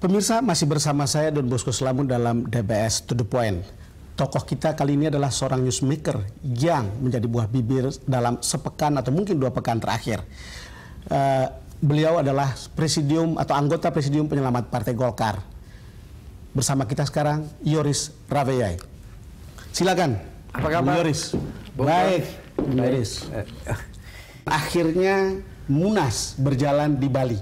Pemirsa, masih bersama saya Don Bosco Slamun dalam DBS To The Point. Tokoh kita kali ini adalah seorang newsmaker yang menjadi buah bibir dalam sepekan atau mungkin 2 pekan terakhir. Beliau adalah presidium atau anggota presidium penyelamat Partai Golkar. Bersama kita sekarang Yoris Raveyai. Silakan. Apa kabar? Yoris. Baik, Yoris. Akhirnya Munas berjalan di Bali.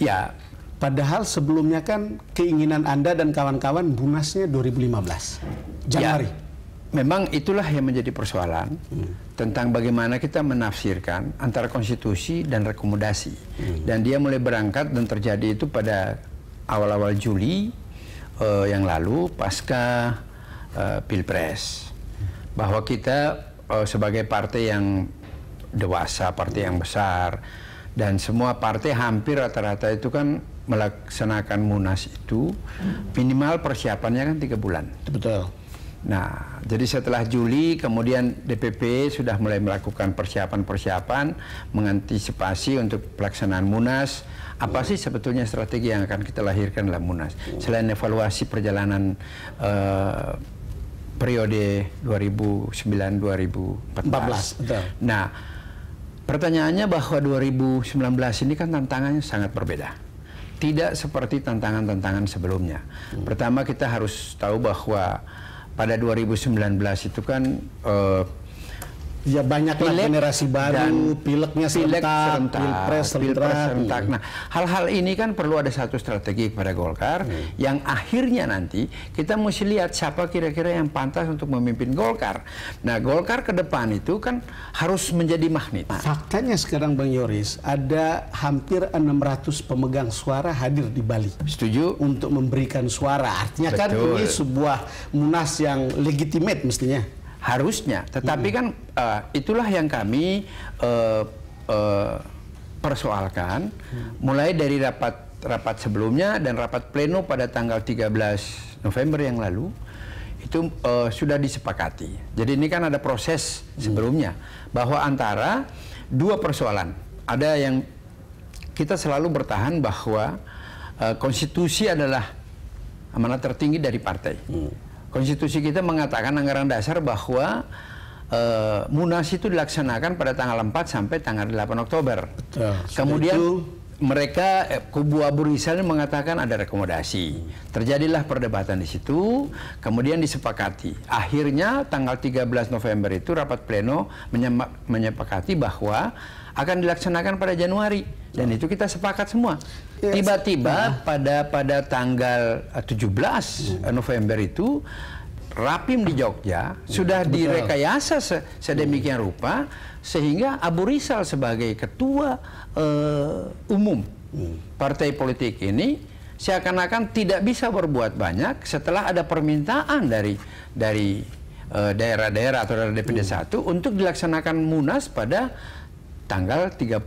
Ya. Padahal sebelumnya kan keinginan Anda dan kawan-kawan Munasnya 2015, Januari. Ya, memang itulah yang menjadi persoalan tentang bagaimana kita menafsirkan antara konstitusi dan rekomendasi. Dan dia mulai berangkat dan terjadi itu pada awal-awal Juli yang lalu pasca Pilpres. Bahwa kita sebagai partai yang dewasa, partai yang besar, dan semua partai hampir rata-rata itu kan melaksanakan Munas itu minimal persiapannya kan 3 bulan. Betul. Nah, jadi setelah Juli kemudian DPP sudah mulai melakukan persiapan-persiapan mengantisipasi untuk pelaksanaan Munas. Apa sih sebetulnya strategi yang akan kita lahirkan dalam Munas? Selain evaluasi perjalanan periode 2009-2014. Betul. Nah, pertanyaannya bahwa 2019 ini kan tantangannya sangat berbeda. Tidak seperti tantangan-tantangan sebelumnya. Pertama kita harus tahu bahwa pada 2019 itu kan ya banyaklah generasi baru, pileknya serentak, pilpres serentak. Nah, hal-hal ini kan perlu ada satu strategi kepada Golkar yang akhirnya nanti kita mesti lihat siapa kira-kira yang pantas untuk memimpin Golkar. Nah, Golkar ke depan itu kan harus menjadi magnet. Faktanya sekarang Bang Yoris, ada hampir 600 pemegang suara hadir di Bali. Setuju? Untuk memberikan suara. Artinya kan ini sebuah Munas yang legitimate mestinya. Harusnya, tetapi kan itulah yang kami persoalkan mulai dari rapat sebelumnya dan rapat pleno pada tanggal 13 November yang lalu itu sudah disepakati. Jadi ini kan ada proses sebelumnya bahwa antara 2 persoalan. Ada yang kita selalu bertahan bahwa konstitusi adalah amanat tertinggi dari partai. Konstitusi kita mengatakan anggaran dasar bahwa Munas itu dilaksanakan pada tanggal 4 sampai tanggal 8 Oktober. Betul. Kemudian mereka kubu Abu Rizal mengatakan ada rekomendasi. Terjadilah perdebatan di situ, kemudian disepakati. Akhirnya tanggal 13 November itu rapat pleno menyepakati bahwa akan dilaksanakan pada Januari. Dan itu kita sepakat semua. Tiba-tiba pada tanggal 17 November itu Rapim di Jogja sudah direkayasa sedemikian rupa sehingga Abu Rizal sebagai ketua umum partai politik ini seakan-akan tidak bisa berbuat banyak setelah ada permintaan dari daerah-daerah atau dari DPD 1 untuk dilaksanakan Munas pada tanggal 30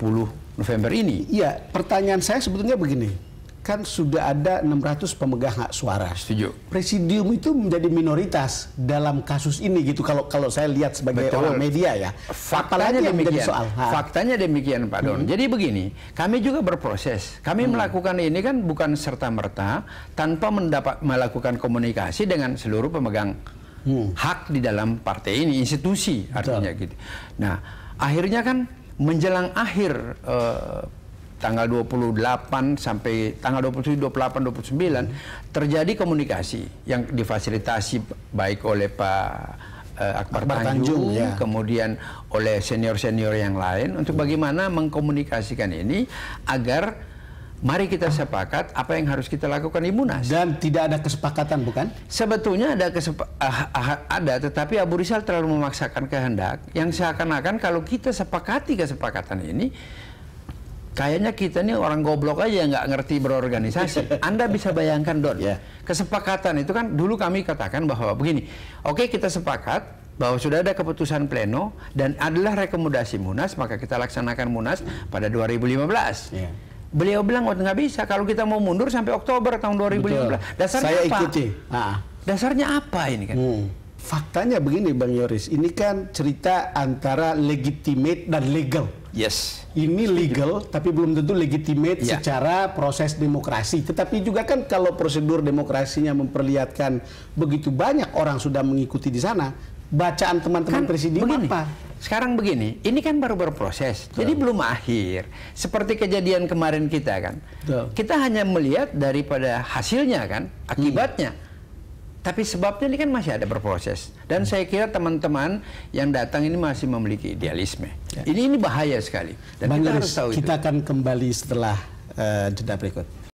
November ini. Iya, pertanyaan saya sebetulnya begini. Kan sudah ada 600 pemegang hak suara. Setuju. Presidium itu menjadi minoritas dalam kasus ini gitu kalau saya lihat sebagai orang media ya. Faktanya demikian. Faktanya demikian, Pak Don. Jadi begini, kami juga berproses. Kami melakukan ini kan bukan serta-merta tanpa melakukan komunikasi dengan seluruh pemegang hak di dalam partai ini, institusi artinya gitu. Nah, akhirnya kan menjelang akhir tanggal 28 sampai tanggal 27, 28, 29 terjadi komunikasi yang difasilitasi baik oleh Pak Akbar Tanjung kemudian oleh senior-senior yang lain untuk bagaimana mengkomunikasikan ini agar mari kita sepakat apa yang harus kita lakukan di Munas. Dan tidak ada kesepakatan, bukan? Sebetulnya ada, tetapi Abu Rizal terlalu memaksakan kehendak yang seakan-akan kalau kita sepakati kesepakatan ini, kayaknya kita ini orang goblok aja yang nggak ngerti berorganisasi. Anda bisa bayangkan, Don. Kesepakatan itu kan dulu kami katakan bahwa begini, oke kita sepakat bahwa sudah ada keputusan pleno dan adalah rekomendasi Munas, maka kita laksanakan Munas pada 2015. Beliau bilang, oh nggak bisa, kalau kita mau mundur sampai Oktober tahun 2015. Dasarnya saya apa? Ikuti. Dasarnya apa ini kan? Faktanya begini Bang Yoris, ini kan cerita antara legitimate dan legal. Yes. Ini legal, tapi belum tentu legitimate secara proses demokrasi. Tetapi juga kan kalau prosedur demokrasinya memperlihatkan begitu banyak orang sudah mengikuti di sana, bacaan teman-teman presidium apa? Sekarang begini, ini kan baru berproses, jadi belum akhir. Seperti kejadian kemarin kita kan, kita hanya melihat daripada hasilnya kan, akibatnya. Tapi sebabnya ini kan masih ada berproses. Dan saya kira teman-teman yang datang ini masih memiliki idealisme. Ini bahaya sekali. Dan Bang kita Yoris, harus tahu kita akan kembali setelah jeda berikut.